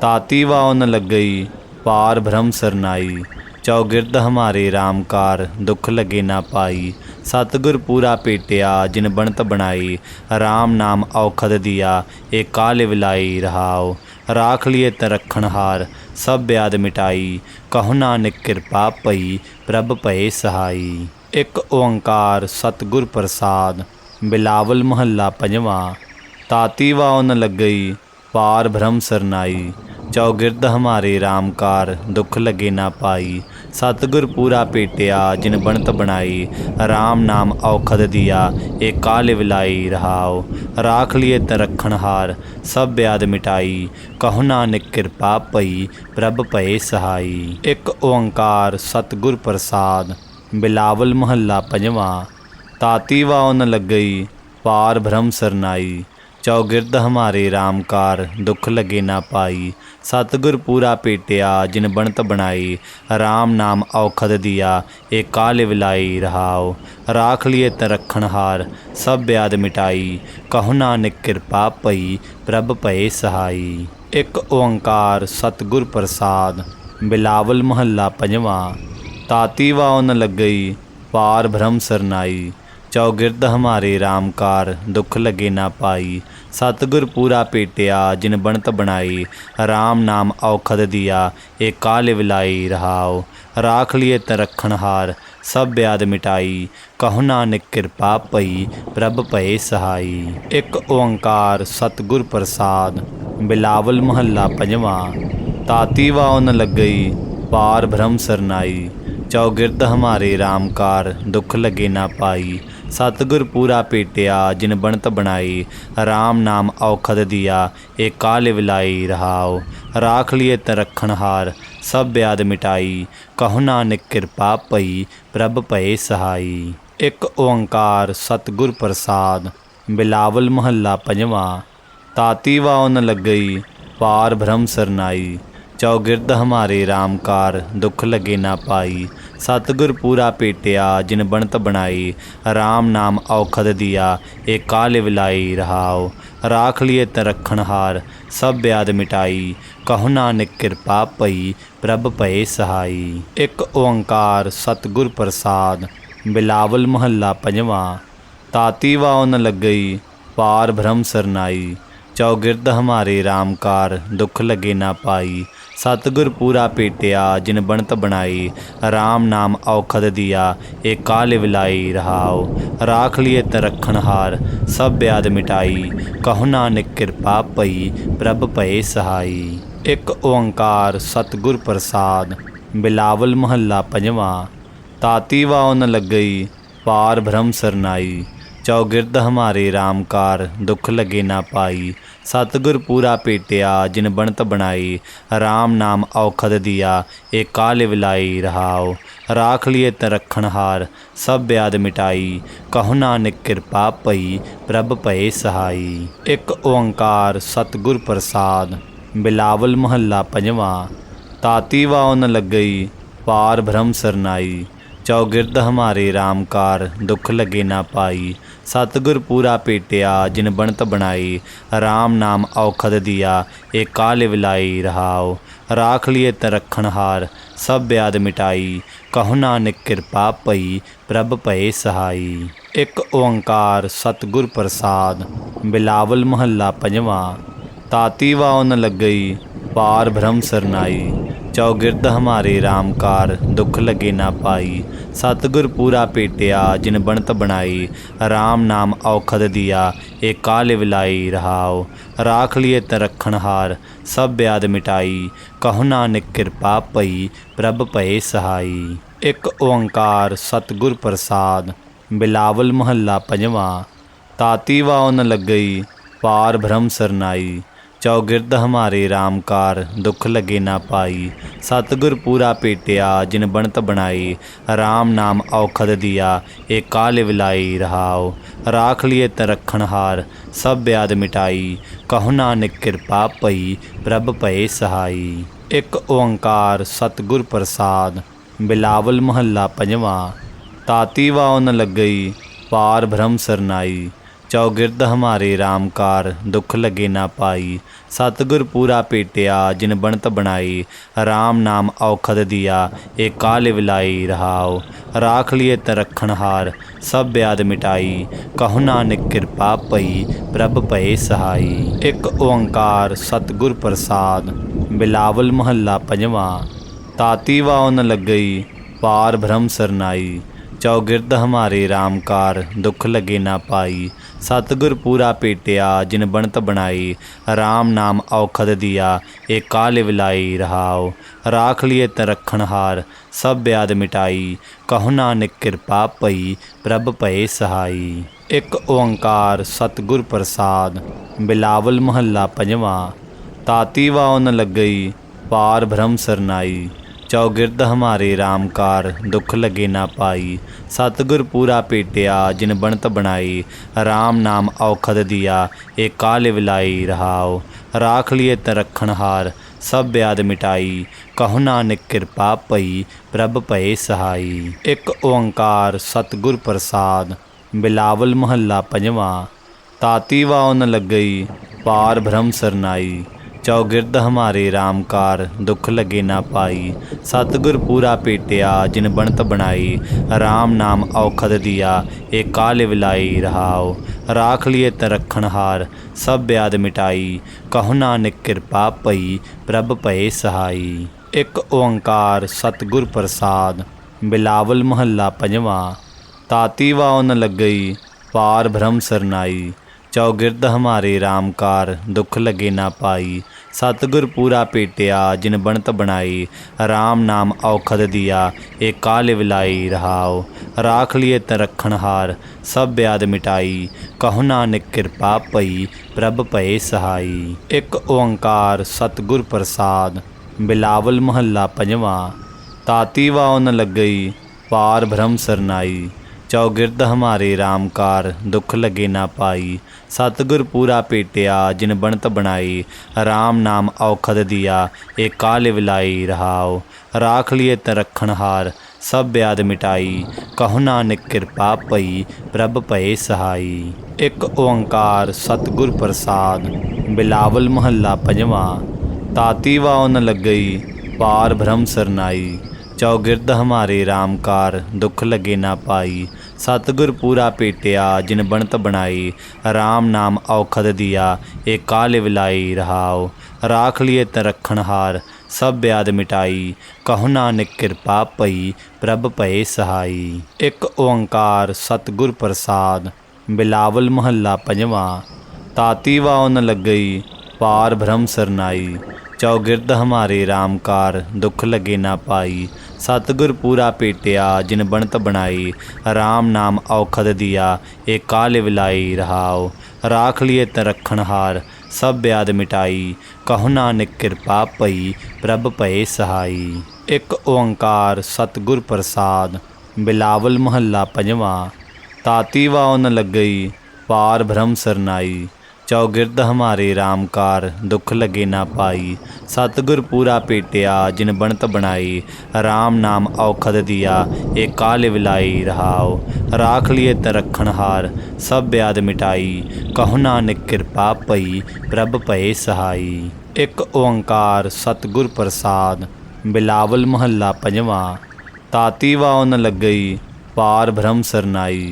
ताती वाओ न लगई पार भ्रम सरनाई। चौगिरद हमारे राम कार दुख लगे ना पाई। सतगुर पूरा पेटिया जिन बनत बनाई। राम नाम औखद दिया एक काल विलाई रहाओ। राख लिए तरखण हार सब ब्याद मिटाई। कहु नानक कृपा पई प्रभ पए सहाई। एक ओंकार सतगुर प्रसाद। बिलावल महला पंजवा। ताती वाओ न लगई पार भ्रम सरनाई। चौगिरद हमारे राम कार दुख लगे ना पाई। सतगुर पूरा पेटिया जिन बनत बनाई। राम नाम औखद दिया एक काल विलाई रहाओ। राख लिए तरखण हार सब ब्याद मिटाई। कहु नानक कृपा पई प्रभ पए सहाई। एक ओंकार सतगुर प्रसाद। बिलावल महला पंजवा। ताती वाओ न लगई पार भ्रम सरनाई। चौगिरद हमारे राम कार दुख लगे ना पाई। सतगुर पूरा पेटिया जिन बनत बनाई। राम नाम औखद दिया एक काल विलाई रहाओ। राख लिए तरखण हार सब ब्याद मिटाई। कहु नानक कृपा पई प्रभ पए सहाई। एक ओंकार सतगुर प्रसाद। बिलावल महला पंजवा। ताती वाओ न लगई पार भ्रम सरनाई। चौगिरद हमारे राम कार दुख लगे ना पाई। सतगुर पूरा पेटिया जिन बनत बनाई। राम नाम औखद दिया एक काल विलाई रहाओ। राख लिए तरखण हार सब ब्याद मिटाई। कहु नानक कृपा पई प्रभ पए सहाई। एक ओंकार सतगुर प्रसाद। बिलावल महला पंजवा। ताती वाओ न लगई पार भ्रम सरनाई। चौगिरद हमारे राम कार दुख लगे ना पाई। सतगुर पूरा पेटिया जिन बनत बनाई। राम नाम औखद दिया एक काल विलाई रहाओ। राख लिए तरखण हार सब ब्याद मिटाई। कहु नानक कृपा पई प्रभ पए सहाई। एक ओंकार सतगुर प्रसाद। बिलावल महला पंजवा। ताती वाओ न लगई पार भ्रम सरनाई। चौगिरद हमारे राम कार दुख लगे ना पाई। सतगुर पूरा पेटिया जिन बनत बनाई। राम नाम औखद दिया एक काल विलाई रहाओ। राख लिए तरखण हार सब ब्याद मिटाई। कहु नानक कृपा पई प्रभ पए सहाई। एक ओंकार सतगुर प्रसाद। बिलावल महला पंजवा। ताती वाओ न लगई पार भ्रम सरनाई। चौगिरद हमारे राम कार दुख लगे ना पाई। सतगुर पूरा पेटिया जिन बनत बनाई। राम नाम औखद दिया एक काल विलाई रहाओ। राख लिए तरखण हार सब ब्याद मिटाई। कहु नानक कृपा पई प्रभ पए सहाई। एक ओंकार सतगुर प्रसाद। बिलावल महला पंजवा। ताती वाओ न लगई पार भ्रम सरनाई। चौगिरद हमारे राम कार दुख लगे ना पाई। सतगुर पूरा पेटिया जिन बनत बनाई। राम नाम औखद दिया एक काल विलाई रहाओ। राख लिए तरखण हार सब ब्याद मिटाई। कहु नानक कृपा पई प्रभ पए सहाई। एक ओंकार सतगुर प्रसाद। बिलावल महला पंजवा। ताती वाओ न लगई पार भ्रम सरनाई। चौगिरद हमारे राम कार दुख लगे ना पाई। सतगुर पूरा पेटिया जिन बनत बनाई। राम नाम औखद दिया एक काल विलाई रहाओ। राख लिए त रखणहार सब ब्याद मिटाई। कहु नानक कृपा पई प्रभ भये सहाई। एक ओंकार सतगुर प्रसाद। बिलावल महला पंजवां। ताती वाओ न लगई पार भ्रम सरनाई। चौगिरद हमारे रामकार दुख लगे ना पाई। सतगुर पूरा पेटिया जिन बनत बनाई। राम नाम औखद दिया एक काल विलाई रहाओ। राख लिए त रखणहार सब ब्याद मिटाई। कहु नानक कृपा पई प्रभ भये सहाई। एक ओंकार सतगुर प्रसाद। बिलावल महला पंजवां। ताती वाओ न लगई पार भ्रम सरनाई। चौगिरद हमारे रामकार दुख लगे ना पाई। सतगुर पूरा पेटिया जिन बनत बनाई। राम नाम औखद दिया एक काल विलाई रहाओ। राख लिए त रखणहार सब ब्याद मिटाई। कहु नानक कृपा पई प्रभ भये सहाई। एक ओंकार सतगुर प्रसाद। बिलावल महला पंजवां। ताती वाओ न लगई पार भ्रम सरनाई। चौगिरद हमारे रामकार दुख लगे ना पाई। सतगुर पूरा पेटिया जिन बनत बनाई। राम नाम औखद दिया एक काल विलाई रहाओ। राख लिए त रखणहार सब ब्याद मिटाई। कहु नानक कृपा पई प्रभ भये सहाई। एक ओंकार सतगुर प्रसाद। बिलावल महला पंजवां। ताती वाओ न लगई पार भ्रम सरनाई। चौगिरद हमारे रामकार दुख लगे ना पाई। सतगुर पूरा पेटिया जिन बनत बनाई। राम नाम औखद दिया एक काल विलाई रहाओ। राख लिए त रखणहार सब ब्याद मिटाई। कहु नानक कृपा पई प्रभ भये सहाई। एक ओंकार सतगुर प्रसाद। बिलावल महला पंजवां। ताती वाओ न लगई पार भ्रम सरनाई। चौगिरद हमारे रामकार दुख लगे ना पाई। सतगुर पूरा पेटिया जिन बनत बनाई। राम नाम औखद दिया एक काल विलाई रहाओ। राख लिए त रखणहार सब ब्याद मिटाई। कहु नानक कृपा पई प्रभ भये सहाई। एक ओंकार सतगुर प्रसाद। बिलावल महला पंजवां। ताती वाओ न लगई पार भ्रम सरनाई। चौगिरद हमारे रामकार दुख लगे ना पाई। सतगुर पूरा पेटिया जिन बनत बनाई। राम नाम औखद दिया एक काल विलाई रहाओ। राख लिए त रखणहार सब ब्याद मिटाई। कहु नानक कृपा पई प्रभ भये सहाई। एक ओंकार सतगुर प्रसाद। बिलावल महला पंजवां। ताती वाओ न लगई पार भ्रम सरनाई। चौगिरद हमारे रामकार दुख लगे ना पाई। सतगुर पूरा पेटिया जिन बनत बनाई। राम नाम औखद दिया एक काल विलाई रहाओ। राख लिए त रखणहार सब ब्याद मिटाई। कहु नानक कृपा पई प्रभ भये सहाई। एक ओंकार सतगुर प्रसाद। बिलावल महला पंजवां। ताती वाओ न लगई पार भ्रम सरनाई। चौगिरद हमारे रामकार दुख लगे ना पाई। सतगुर पूरा पेटिया जिन बनत बनाई। राम नाम औखद दिया एक काल विलाई रहाओ। राख लिए त रखणहार सब ब्याद मिटाई। कहु नानक कृपा पई प्रभ भये सहाई। एक ओंकार सतगुर प्रसाद। बिलावल महला पंजवां। ताती वाओ न लगई पार भ्रम सरनाई। चौगिरद हमारे रामकार दुख लगे ना पाई। सतगुर पूरा पेटिया जिन बनत बनाई। राम नाम औखद दिया एक काल विलाई रहाओ। राख लिए त रखणहार सब ब्याद मिटाई। कहु नानक कृपा पई प्रभ भये सहाई। एक ओंकार सतगुर प्रसाद। बिलावल महला पंजवां। ताती वाओ न लगई पार भ्रम सरनाई। चौगिरद हमारे रामकार दुख लगे ना पाई। सतगुर पूरा पेटिया जिन बनत बनाई। राम नाम औखद दिया एक काल विलाई रहाओ। राख लिए त रखणहार सब ब्याद मिटाई। कहु नानक कृपा पई प्रभ भये सहाई। एक ओंकार सतगुर प्रसाद। बिलावल महला पंजवां। ताती वाओ न लगई पार भ्रम सरनाई। चौगिरद हमारे राम कार दुख लगे ना पाई। सतगुर पूरा पेटिया जिन बनत बनाई। राम नाम औखद दिया एक काल विलाई रहाओ। राख लिए त रखण हार सब ब्याद मिटाई। कहु नानक कृपा पई प्रभ भये सहाई। एक ओंकार सतगुर प्रसाद। बिलावल महला पंजवां। ताती वाओ न लगई पार भ्रम सरनाई।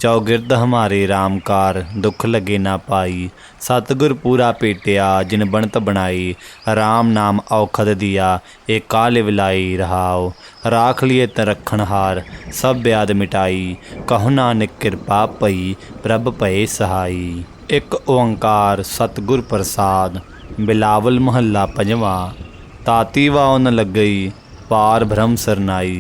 चौगिरद हमारे राम कार दुख लगे ना पाई। सतगुर पूरा पेटिया जिन बनत बनाई। राम नाम औखद दिया एक काल विलाई रहाओ। राख लिए त रखण हार सब ब्याद मिटाई। कहु नानक कृपा पई प्रभ भये सहाई। एक ओंकार सतगुर प्रसाद। बिलावल महला पंजवां। ताती वाओ न लगई पार भ्रम सरनाई।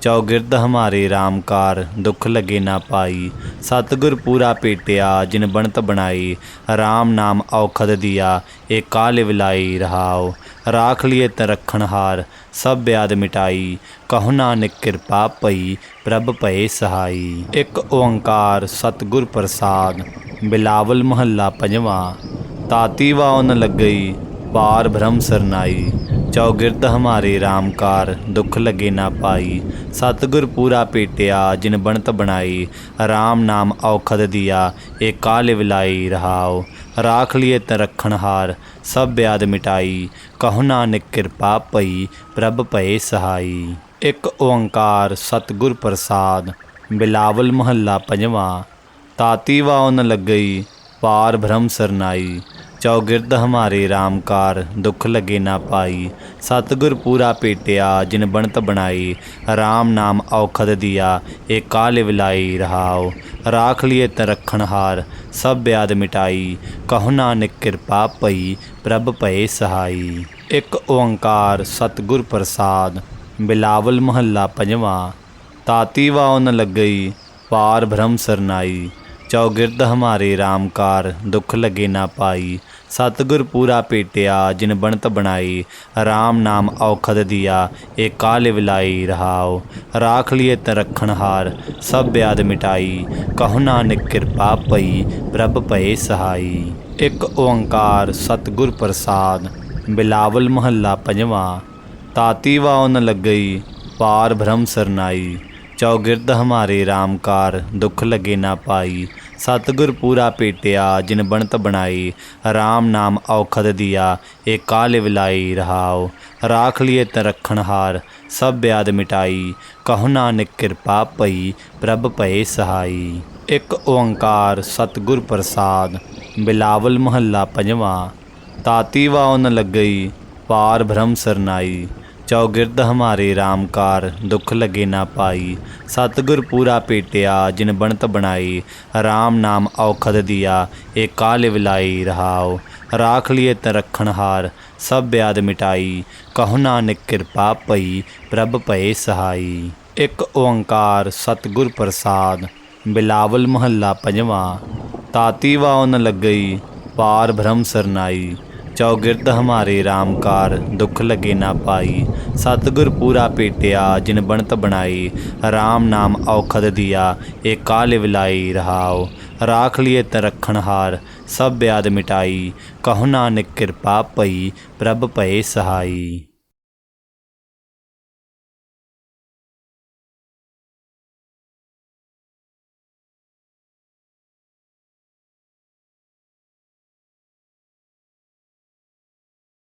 चौगिरद हमारे राम कार दुख लगे ना पाई। सतगुर पूरा पेटिया जिन बनत बनाई। राम नाम औखद दिया एक काल विलाई रहाओ। राख लिए त रखण हार सब ब्याद मिटाई। कहु नानक कृपा पई प्रभ भये सहाई। एक ओंकार सतगुर प्रसाद। बिलावल महला पंजवां। ताती वाओ न लगई पार भ्रम सरनाई। चौगिरद हमारे राम कार दुख लगे ना पाई। सतगुर पूरा पेटिया जिन बनत बनाई। राम नाम औखद दिया एक काल विलाई रहाओ। राख लिए त रखण हार सब ब्याद मिटाई। कहु नानक कृपा पई प्रभ भये सहाई। एक ओंकार सतगुर प्रसाद। बिलावल महला पंजवां। ताती वाओ न लगई पार भ्रम सरनाई। चौगिरद हमारे राम कार दुख लगे ना पाई। सतगुर पूरा पेटिया जिन बनत बनाई। राम नाम औखद दिया एक काल विलाई रहाओ। राख लिए त रखण हार सब ब्याद मिटाई। कहु नानक कृपा पई प्रभ भये सहाई। एक ओंकार सतगुर प्रसाद। बिलावल महला पंजवां। ताती वाओ न लगई पार भ्रम सरनाई। चौगिरद हमारे राम कार दुख लगे ना पाई। सतगुर पूरा पेटिया जिन बनत बनाई। राम नाम औखद दिया एक काल विलाई रहाओ। राख लिए त रखण हार सब ब्याद मिटाई। कहु नानक कृपा पई प्रभ भये सहाई। एक ओंकार सतगुर प्रसाद। बिलावल महला पंजवां। ताती वाओ न लगई पार भ्रम सरनाई। चौगिरद हमारे राम कार दुख लगे ना पाई। सतगुर पूरा पेटिया जिन बनत बनाई। राम नाम औखद दिया एक काल विलाई रहाओ। राख लिए त रखण हार सब ब्याद मिटाई। कहु नानक कृपा पई प्रभ भये सहाई। एक ओंकार सतगुर प्रसाद। बिलावल महला पंजवां। ताती वाओ न लगई पार भ्रम सरनाई। चौगिरद हमारे राम कार दुख लगे ना पाई। सतगुर पूरा पेटिया जिन बनत बनाई। राम नाम औखद दिया एक काल विलाई रहाओ। राख लिए त रखण हार सब ब्याद मिटाई। कहु नानक कृपा पई प्रभ भये सहाई। एक ओंकार सतगुर प्रसाद। बिलावल महला पंजवां। ताती वाओ न लगई पार भ्रम सरनाई। चौगिरद हमारे राम कार दुख लगे ना पाई। सतगुर पूरा पेटिया जिन बनत बनाई। राम नाम औखद दिया एक काल विलाई रहाओ। राख लिए त रखण हार सब ब्याद मिटाई। कहु नानक कृपा पई प्रभ भये सहाई।